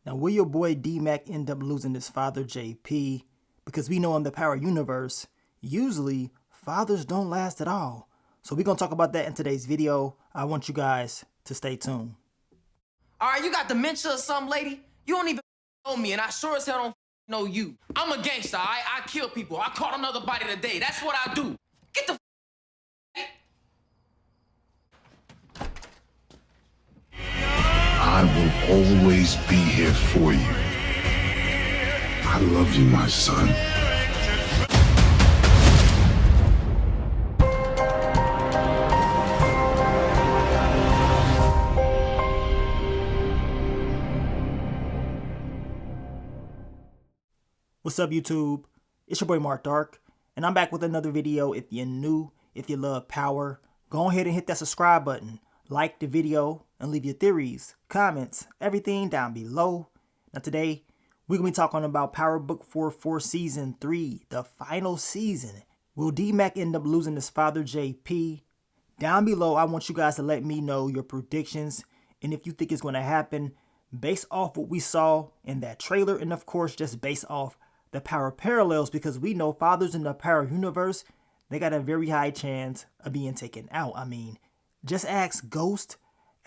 Now, will your boy D-Mac end up losing his father, JP? Because we know in the Power Universe, usually fathers don't last at all. So we're going to talk about that in today's video. I want you guys to stay tuned. All right, you got dementia or something, lady? You don't even know me, and I sure as hell don't know you. I'm a gangster, all right? I kill people. I caught another body today. That's what I do. Get the I will always be here for you. I love you, my son. What's up, YouTube? It's your boy Mark Dark, and I'm back with another video. If you're new, if you love Power, go ahead and hit that subscribe button, like the video, and leave your theories, comments, everything down below. Now today, we're going to be talking about Power Book 4 for Season 3, the final season. Will D-Mac end up losing his father, JP? Down below, I want you guys to let me know your predictions, and if you think it's going to happen, based off what we saw in that trailer, and of course, just based off the Power parallels, because we know fathers in the Power universe, they got a very high chance of being taken out. I mean, just ask Ghost,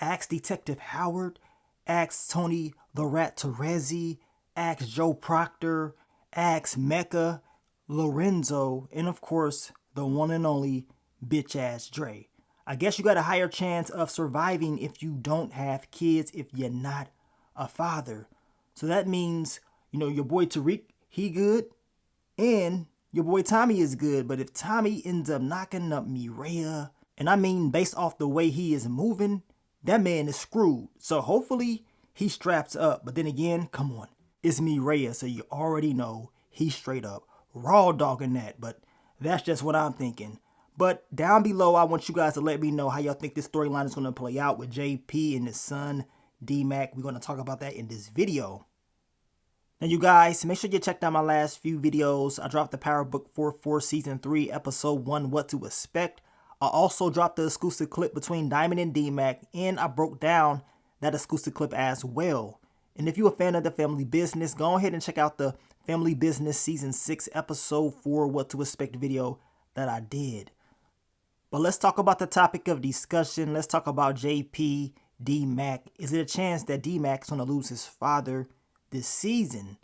ask Detective Howard, ask Tony the Rat Terezi, ask Joe Proctor, ask Mecca, Lorenzo, and of course, the one and only bitch-ass Dre. I guess you got a higher chance of surviving if you don't have kids, if you're not a father. So that means, you know, your boy Tariq, he good, and your boy Tommy is good. But if Tommy ends up knocking up Mireya, and I mean based off the way he is moving, that man is screwed. So hopefully he straps up. But then again, come on, it's Mireya, so you already know he's straight up raw dogging that. But that's just what I'm thinking. But down below, I want you guys to let me know how y'all think this storyline is going to play out with JP and his son D-Mac. We're going to talk about that in this video. Now, you guys, make sure you check out my last few videos. I dropped the Power Book 4 for Season 3, Episode 1, What to Expect. I also dropped the exclusive clip between Diamond and D-Mac, and I broke down that exclusive clip as well. And if you're a fan of the Family Business, go ahead and check out the Family Business Season 6, Episode 4, What to Expect video that I did. But let's talk about the topic of discussion. Let's talk about JP, D-Mac. Is it a chance that D-Mac's going to lose his father this season?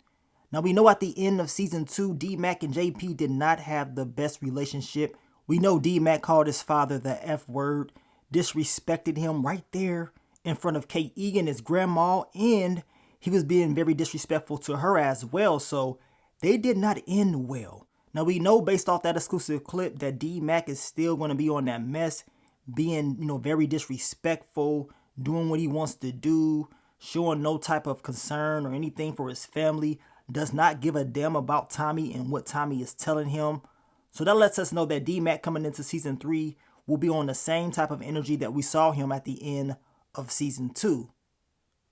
Now, we know at the end of Season 2, D-Mac and JP did not have the best relationship. We know D-Mac called his father the F word, disrespected him right there in front of Kate Egan, his grandma, and he was being very disrespectful to her as well. So they did not end well. Now, we know based off that exclusive clip that D-Mac is still going to be on that mess, being, you know, very disrespectful, doing what he wants to do, showing no type of concern or anything for his family, does not give a damn about Tommy and what Tommy is telling him. So that lets us know that D-Mac coming into Season 3 will be on the same type of energy that we saw him at the end of Season 2.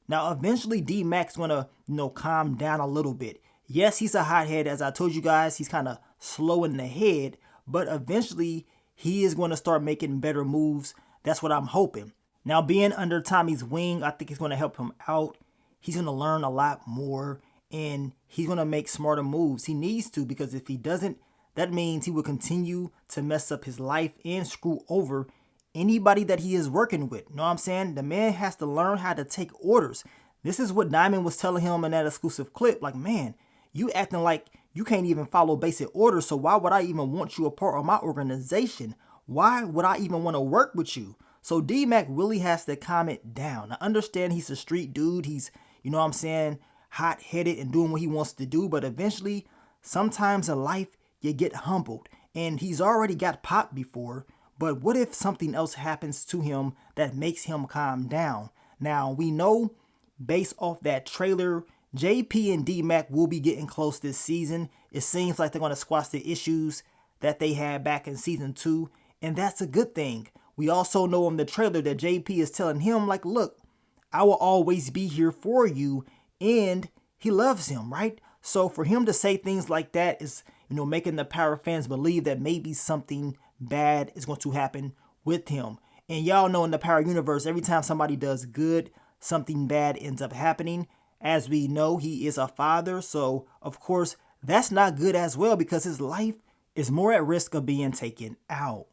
Now, eventually D-Mac's going to, you know, calm down a little bit. Yes, he's a hothead. As I told you guys, he's kind of slow in the head, but eventually he is going to start making better moves. That's what I'm hoping. Now, being under Tommy's wing, I think it's going to help him out. He's going to learn a lot more, and he's going to make smarter moves. He needs to, because if he doesn't, that means he will continue to mess up his life and screw over anybody that he is working with. You know what I'm saying? The man has to learn how to take orders. This is what Diamond was telling him in that exclusive clip. Like, man, you acting like you can't even follow basic orders, so why would I even want you a part of my organization? Why would I even want to work with you? So D-Mac really has to calm it down. I understand he's a street dude. He's, you know what I'm saying, hot-headed and doing what he wants to do. But eventually, sometimes in life, you get humbled. And he's already got popped before. But what if something else happens to him that makes him calm down? Now, we know, based off that trailer, JP and D-Mac will be getting close this season. It seems like they're going to squash the issues that they had back in Season 2. And that's a good thing. We also know in the trailer that JP is telling him, like, look, I will always be here for you. And he loves him, right? So for him to say things like that is, you know, making the Power fans believe that maybe something bad is going to happen with him. And y'all know in the Power universe, every time somebody does good, something bad ends up happening. as we know, he is a father. So, of course, that's not good as well because his life is more at risk of being taken out.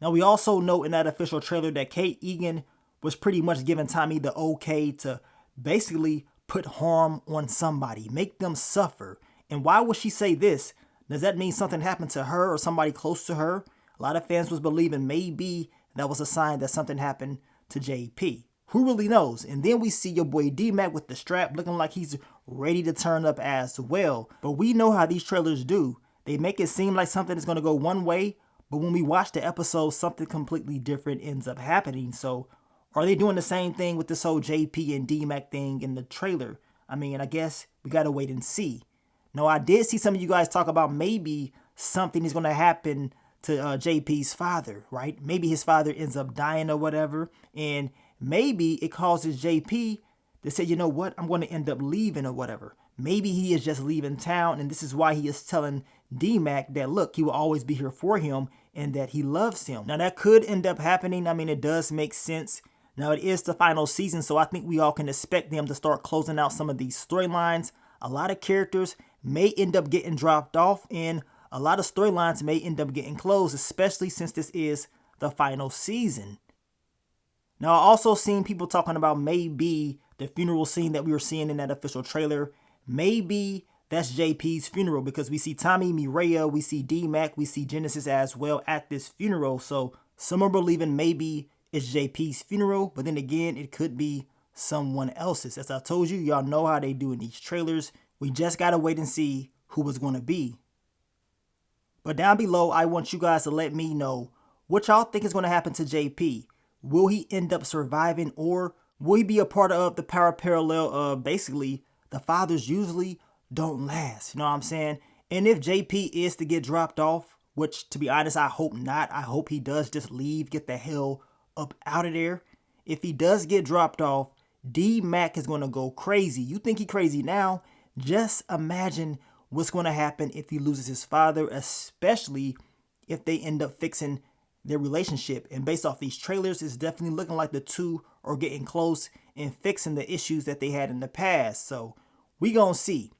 Now, we also know in that official trailer that Kate Egan was pretty much giving Tommy the okay to basically put harm on somebody, make them suffer. And why would she say this? Does that mean something happened to her or somebody close to her? A lot of fans was believing maybe that was a sign that something happened to JP. Who really knows? And then we see your boy D-Mac with the strap looking like he's ready to turn up as well. But we know how these trailers do. They make it seem like something is going to go one way, but when we watch the episode, something completely different ends up happening. So are they doing the same thing with this whole JP and D-Mac thing in the trailer? I mean, I guess we got to wait and see. Now, I did see some of you guys talk about maybe something is going to happen to JP's father, right? Maybe his father ends up dying or whatever. And maybe it causes JP to say, you know what, I'm going to end up leaving or whatever. Maybe he is just leaving town, and this is why he is telling D-Mac that, look, he will always be here for him and that he loves him. Now, that could end up happening. I mean, it does make sense. Now, it is the final season, so I think we all can expect them to start closing out some of these storylines. A lot of characters may end up getting dropped off, and a lot of storylines may end up getting closed, especially since this is the final season. Now, I also seen people talking about maybe the funeral scene that we were seeing in that official trailer. Maybe that's JP's funeral because we see Tommy, Mireya, we see D-Mac, we see Genesis as well at this funeral. So some are believing maybe it's JP's funeral, but then again, it could be someone else's. As I told you, y'all know how they do in these trailers. We just got to wait and see who it's going to be. But down below, I want you guys to let me know what y'all think is going to happen to JP. Will he end up surviving, or will he be a part of the power parallel of basically the fathers usually don't last? You know what I'm saying? And if JP is to get dropped off, which to be honest, I hope not. I hope he does just leave, get the hell up out of there. If he does get dropped off, D-Mac is going to go crazy. You think he crazy now? Just imagine what's going to happen if he loses his father, especially if they end up fixing their relationship. And based off these trailers, it's definitely looking like the two are getting close and fixing the issues that they had in the past. So we gonna see.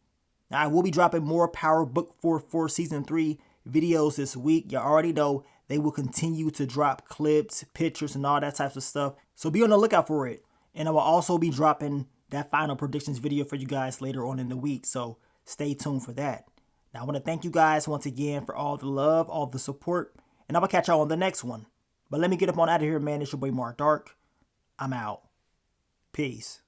Now, I will be dropping more Power Book 4 Season 3 videos this week. You already know they will continue to drop clips, pictures, and all that types of stuff. So be on the lookout for it. And I will also be dropping that final predictions video for you guys later on in the week. So stay tuned for that. Now, I want to thank you guys once again for all the love, all the support. And I'm going to catch y'all on the next one. But let me get up on out of here, man. It's your boy Mark Dark. I'm out. Peace.